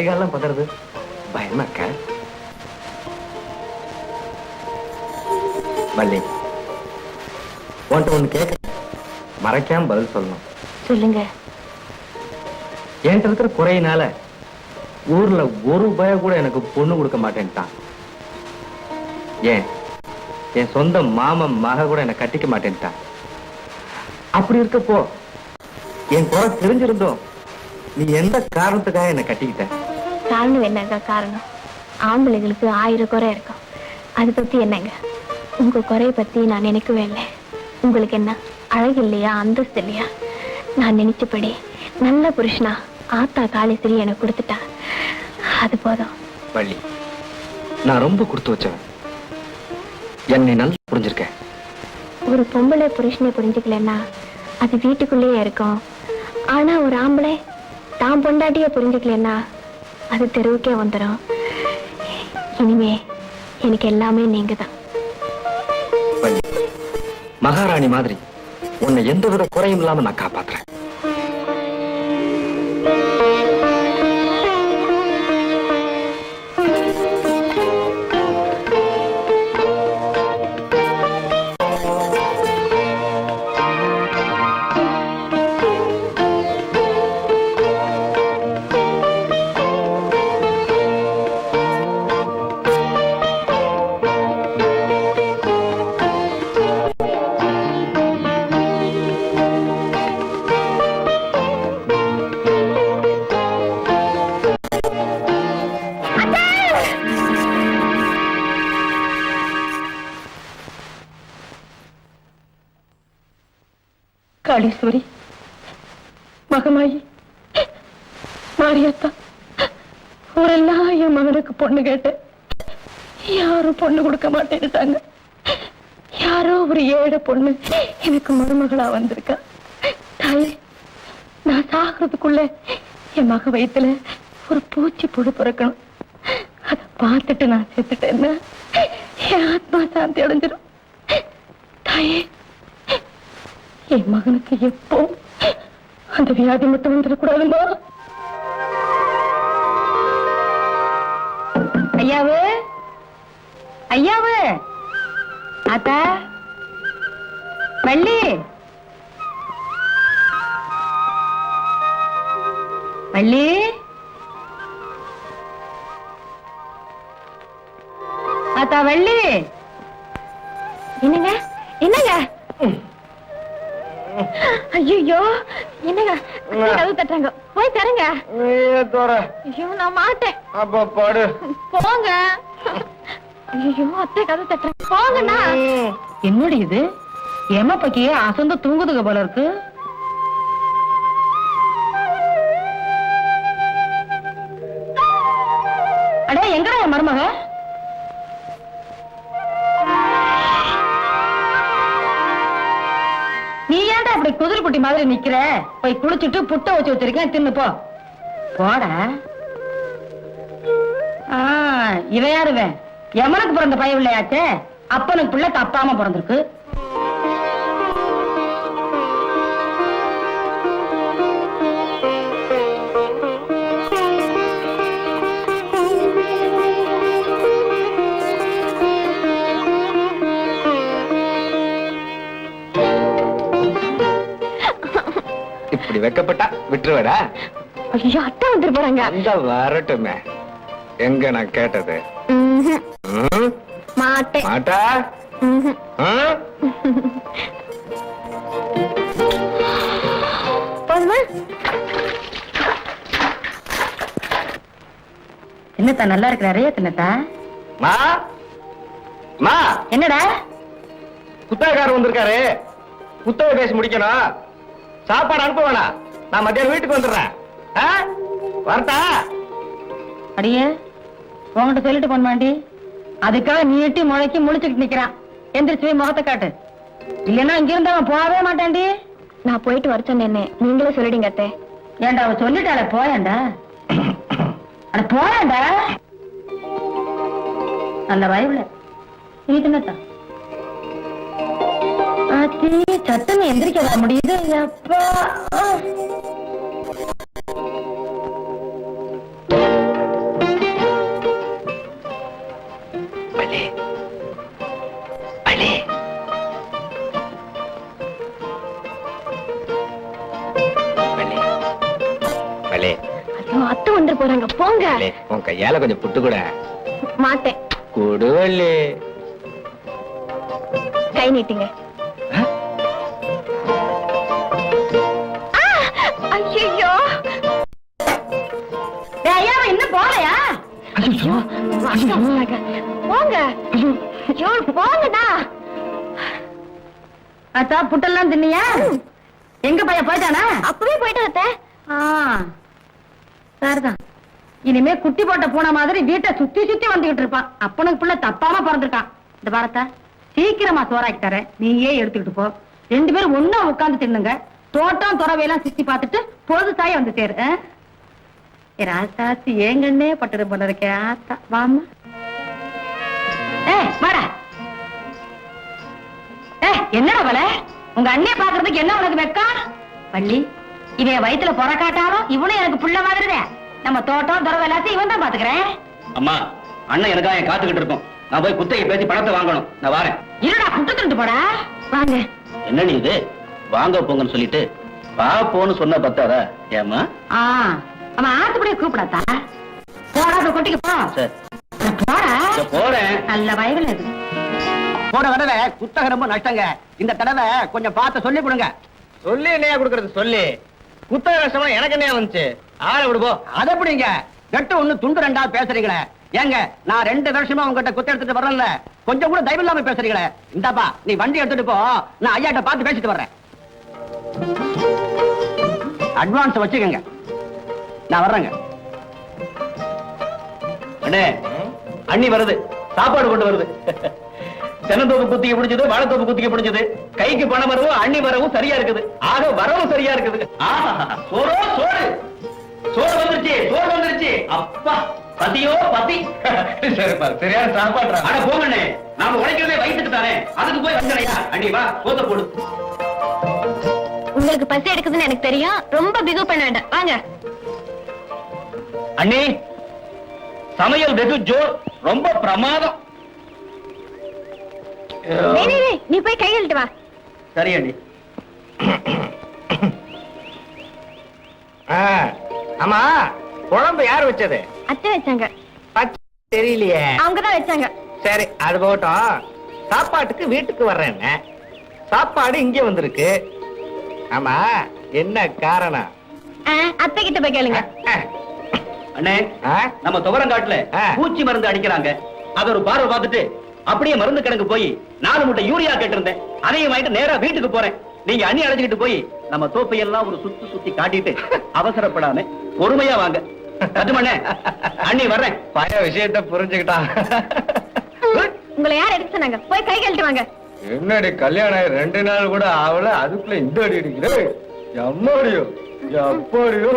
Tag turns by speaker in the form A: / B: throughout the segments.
A: கைகாலெல்லாம் பதறது, பயமா இருக்க? வள்ளி, உன்கிட்ட ஒண்ணு கேட்க, மறைக்காம பதில் சொல்லணும்.
B: சொல்லுங்க.
A: என்கிட்ட இருக்கிற குறையினால ஊர்ல ஒரு பய கூட எனக்கு பொண்ணு கொடுக்க மாட்டேன்ட்டான். ஏன் என் சொந்த மாமன் மக கூட என்னை கட்டிக்க மாட்டேன்ட்டான். அப்படி இருக்கப்போ என் குறை தெரிஞ்சிருந்தோம் நீ எந்த காரணத்துக்காக என்னை கட்டிக்கிட்ட?
B: காரணம் என்னங்க? காரணம் ஆம்பளைங்களுக்கு 1000 குறை இருக்கும். அதை பத்தி என்னங்க? உங்க குறைய பத்தி நான் நினைக்கவே இல்லை. உங்களுக்கு என்ன அழகு இல்லையா, அந்தஸ்து இல்லையா? நான் நினைச்சபடி நல்ல புருஷனா ஆத்தா காளீஸ்வரி எனக்கு கொடுத்துட்டா, அது போதும்.
A: வள்ளி, நான் ரொம்ப கொடுத்து வச்சவன். என்னை நல்லா புரிஞ்சிருக்க.
B: ஒரு பொம்பளை புருஷனை புரிஞ்சுக்கலன்னா அது வீட்டுக்குள்ளேயே இருக்கும். ஆனா ஒரு ஆம்பளை தான் பொண்டாட்டிய புரிஞ்சுக்கலன்னா அது தெருவுக்கே வந்துடும். இனிமே எனக்கு எல்லாமே நீங்க தான்.
A: மகாராணி மாதிரி உன்னை எந்த வித குறையும் இல்லாம நான் காப்பாத்துறேன்.
C: காளீஸ்வரி, மகமாயி, மாரியாத்தா, ஊரெல்லாம் என் மகனுக்கு பொண்ணு கேட்டு யாரும் பொண்ணு கொடுக்க மாட்டேன்னுட்டாங்க. யாரோ ஒரு ஏழை பொண்ணு எனக்கு மருமகளா வந்திருக்கா. தாயே, நான் சாகிறதுக்குள்ள என் மக வயித்துல ஒரு பூச்சி புழு பிறக்கணும். அதை பார்த்துட்டு நான் செத்துட்டேன்னா என் ஆத்மா சாந்தி அடைஞ்சிடும். தாயே, என் மகனுக்கு எப்போ அந்த வியாதி மட்டும் வந்துடக்கூடாதுமா. ஐயாவு, ஐயாவு, ஆத்தா, வள்ளி, வள்ளி, ஆத்தா, வள்ளி.
B: என்னங்க? என்னங்க? ஐயோ, என்னங்க கதவு தட்டுறாங்க? போய் தரங்க. ஐயோ, நான் மாட்டேன். போங்க. ஐயோ, அத்தை கதவு தட்டுறாங்க, போங்கண்ணா.
C: என்னடி இது? ஏமா பக்கியே அசந்து தூங்குதுங்க போல இருக்கு. அடே, எங்கடா என் மருமக? நீ ஏன்டா அப்படி குதிரை குட்டி மாதிரி நிக்கிற? போய் குளிச்சுட்டு புட்ட வச்சு வச்சிருக்கேன், தின்னு போ. போட. இவன் யாருவன்? எமனுக்கு பிறந்த பையன் இல்லையாச்சே. அப்பனுக்கு பிள்ளை தப்பாம பிறந்திருக்கு.
A: இப்படி வெக்கப்பட்டா விட்டுருவடா?
B: ஐயோ, அத்தை வந்துட்டு போறாங்க.
A: அந்த வரட்டுமே. எங்க நான் கேட்டது?
B: மாட்டேன்.
A: மாட்டா?
B: போதுமா?
C: என்னத்தா நல்லா இருக்கிறாரே தின்னத்தா?
A: மா, மா,
C: என்னடா?
A: புத்தகக்காரர் வந்திருக்காரு. புத்தகம் பேசி முடிக்கணும். சாப்பாடு அனுப்ப வேணாம். நான் மத்தியானம் வீட்டுக்கு வந்துடுறேன். வரட்டா?
C: அடியே, உங்ககிட்ட சொல்லிட்டு போன்மாண்டி. அதுக்காக நீட்டி முளைக்கி முழிச்சுக்கிட்டு நிக்கிறான். எந்திரிச்சு போய் முகத்தை காட்டு. இல்லன்னா இங்க இருந்து அவன் போகவே மாட்டான்டி.
B: நான் போயிட்டு வர சொன்னேன்னு நீங்களே சொல்லிடுங்க அத்தை.
C: ஏண்டா அவ சொல்லிட்டாள, போயேண்டா. அட போயேண்டா. நல்ல வாய்வுல நீ தின்னத்தா. சத்தனை எந்திரிக்க வர முடியுது. அப்பா,
A: அலே,
B: ஐயோ அத்தை வந்து போறாங்க, போங்க.
A: அலே, உன் கையால கொஞ்சம் புட்டு கூட.
B: மாட்டேன்.
A: கொடுவல்லே.
B: கை நீட்டுங்க. ஐயோ
C: ஐயா இன்னும் போலையா?
B: போங்க. ஐயோ போங்கடா.
C: அத்தா புட்டெல்லாம் தின்னியா? எங்க பையன் போயிட்டானா?
B: அப்பவே போயிட்டு அத்தை.
C: சரிதான். இனிமே குட்டி போட்ட பூனை மாதிரி வீட்டை சுத்தி சுத்தி வந்துகிட்டு இருப்பான். அப்பனுக்கு புள்ள தப்பாம பிறந்திருக்கான். இந்த பாரத்தா சீக்கிரமா சோறாக்கி தரேன், நீயே எடுத்துக்கிட்டு போ. 2 பேரும் ஒண்ணா உட்கார்ந்து தின்னுங்க. தோட்டம் துறவையெல்லாம் சுத்தி பார்த்துட்டு பொழுது தாய வந்து சேரு. ராசாத்தி ஏங்கண்ணே பட்டுரு போல இருக்கே. ஆத்தா வாமா. வாடா. என்னடா போல உங்க அண்ணிய பாக்குறதுக்கு என்ன உனக்கு வெக்கம்? பள்ளி இவன் வயித்துல பொற காட்டாலும் இவனும் எனக்கு புள்ள மாதிரிதே. நம்ம தோட்டம் துறவை எல்லாத்தையும் இவன் தான் பாத்துக்கிறேன்.
D: அம்மா, அண்ணன் எனக்காக காத்துக்கிட்டு இருக்கோம். நான் போய் குத்தகை பேசி பணத்தை வாங்கணும். நான் வரேன்.
C: இருடா புட்டு திண்டு போடா. வாங்க.
D: என்ன நீ இது வாங்க போங்கன்னு சொல்லிட்டு பாப்போன்னு சொன்ன பத்தாதா? ஏமா
C: அவன் ஆத்துப்படியே கூப்பிடாதா? போடா கொட்டிக்கு போ.
D: சரி
C: போடா.
D: போறேன்.
C: நல்ல வயதுல இது.
D: போன தடவை குத்தகை ரொம்ப நஷ்டங்க. இந்த தடவை கொஞ்சம் பார்த்து சொல்லி கொடுங்க.
A: சொல்லி என்னையா கொடுக்கறது? சொல்லி குத்தகை கஷ்டமா எனக்கு என்ன வந்துச்சு? ஆளை விடுவோம்.
D: அதை எப்படிங்க கெட்டு ஒண்ணு துண்டு ரெண்டா பேசுறீங்களே? ஏங்க நான் 2 வருஷமா உங்ககிட்ட குத்த எடுத்துட்டு வரல, கொஞ்சம் கூட தயவு இல்லாம பேசுறீங்களே. இந்தாப்பா நீ வண்டி எடுத்துட்டு போ, நான் ஐயாட்ட பார்த்து பேசிட்டு வர்றேன். அட்வான்ஸ் வச்சுக்கங்க, நான் வர்றேங்க. அண்ணே, அண்ணி வருது, சாப்பாடு கொண்டு வருது. தென்னந்தோப்பு குத்திக்க பிடிச்சது, வாழைத்தோப்பு குத்திக்க பிடிச்சது. கைக்கு பணம் வரவும் அண்ணி வரவும் சரியா இருக்குது. ஆக வரவும் சரியா இருக்குது. சோறு சோறு சோறு வந்துருச்சு, சோறு வந்துருச்சு. அப்பா பத்தியோ பத்தி. சரியான சாப்பாடு. அட போங்கண்ணே, நாம உழைக்கிறதே வயிற்றுக்கு தானே, அதுக்கு போய் வந்தனையா? அண்ணி வா, போத போடு.
B: உங்களுக்கு பசி எடுக்குதுன்னு எனக்கு தெரியும், ரொம்ப பிகு பண்ண வேண்டாம், வாங்க.
D: அண்ணி சமையல் வெகு ஜோர், ரொம்ப பிரமாதம்.
B: நீ போய் கையெழுத்து வா.
D: சரி அண்ணி.
A: ஆமா, குழம்பு யார் வச்சது?
B: அத்தை வச்சாங்க.
A: தெரியலையே.
B: அவங்கதான் வச்சாங்க.
A: சரி, அது போட்டோம். சாப்பாட்டுக்கு வீட்டுக்கு வர்றேன், சாப்பாடு இங்க வந்திருக்கு. ஆமா, என்ன காரணம்?
B: அத்தை கிட்ட போய் கேளுங்க.
D: அண்ணே, நம்ம துவரங்காட்டுல பூச்சி மருந்து அடிக்கிறாங்க. அத ஒரு பார்வை பார்த்துட்டு அப்படியே மருந்து கிடங்கு போய் 4 மூட்டை யூரியா கேட்டிருந்தேன். அதையும் வாங்கிட்டு நேரா வீட்டுக்கு போறேன். நீங்க அண்ணி அழைச்சிட்டு போய் நம்ம தோப்பையெல்லாம் ஒரு சுத்தி காட்டிட்டு அவசரப்படாம பொறுமையா வாங்க. கட்டுமண்ணே, அண்ணி வர்றேன்.
A: பய விஷயத்தை புரிஞ்சுக்கிட்டான்.
B: உங்களை யார் எடுத்து சொன்னாங்க? போய் கை கழட்டு வாங்க.
A: என்னடி கல்யாணம் 2 நாள் கூட ஆவல, அதுக்குள்ள இந்த அடி அடிக்கிறேன். எம்மாடியோ எப்படியோ.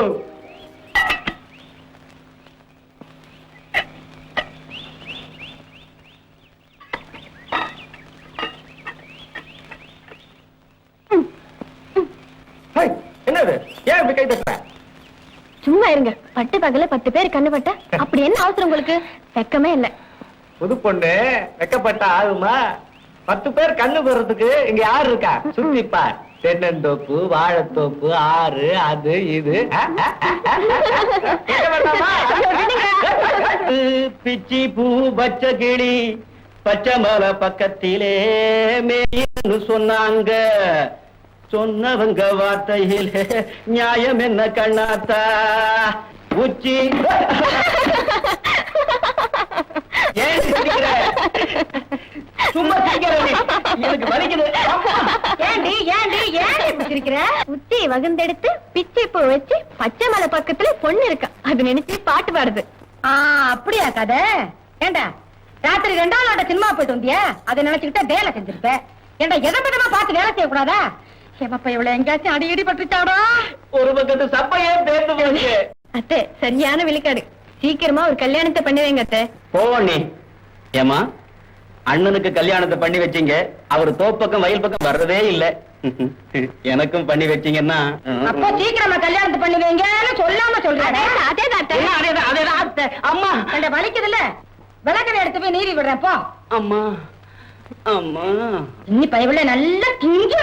A: என்னது? ஏன் இப்படி கை தட்டுற?
B: சும்மா இருங்க. பட்டு பகல 10 பேர் கண்ணு பட்ட அப்படி என்ன அவசரம் உங்களுக்கு? வெக்கமே இல்ல.
A: புது பொண்ணு வெக்கப்பட்டா ஆகுமா? 10 பேர் கண்ணு போறதுக்கு இங்க யாரு இருக்கா? சுத்திப்பா. தென்னந்தோப்பு, வாழைத்தோப்பு, ஆறு, அது இது.
D: பிச்சி பூ பச்சை கிளி பச்சை மலை பக்கத்திலே மேன்னு சொன்னாங்க. சொன்னவங்க வார்த்தையிலே நியாயம் என்ன கண்ணாத்தா? உச்சி சும்மா எனக்கு வலிக்குது.
B: உச்சி வகுந்தெடுத்து பிச்சை பூ வச்சு பச்சை மலை பக்கத்துல பொண்ணு இருக்கா, அது நினைச்சு பாட்டு பாடுது.
C: அப்படியா கதை? ஏண்டா ராத்திரி 2ஆம் நாட்ட சினிமா போயிட்டு வந்தியா? அதை நினைச்சுக்கிட்ட வேலை செஞ்சிருப்ப. ஏண்டா எதை பதமா பார்த்து வேலை செய்யக்கூடாதா? எப்ப இவ்வளவு எங்கேயாச்சும் அடிக்கடி பட்டுச்சாடா?
D: ஒரு பக்கத்து சப்பையே பேர்ந்து போச்சு.
B: அத்தை சரியான விழிக்காடு. சீக்கிரமா ஒரு கல்யாணத்தை பண்ணுவேங்க அத்தை.
D: போவண்ணி. ஏமா, அண்ணனுக்கு கல்யாணத்தை பண்ணி வச்சீங்க, அவர் தோப்பக்கம் வயல் பக்கம் வர்றதே இல்ல. எனக்கும் பண்ணி வச்சீங்கன்னா
C: அப்போ சீக்கிரமா கல்யாணத்தை பண்ணுவீங்கன்னு சொல்லாம சொல்றேன்.
D: அதேதான். அம்மா
C: வலிக்குது இல்ல, விளக்கனை எடுத்து போய் நீவி விடுறேன் போ.
D: அம்மா அம்மா
C: இன்னி பயவுல நல்லா கிஞ்சு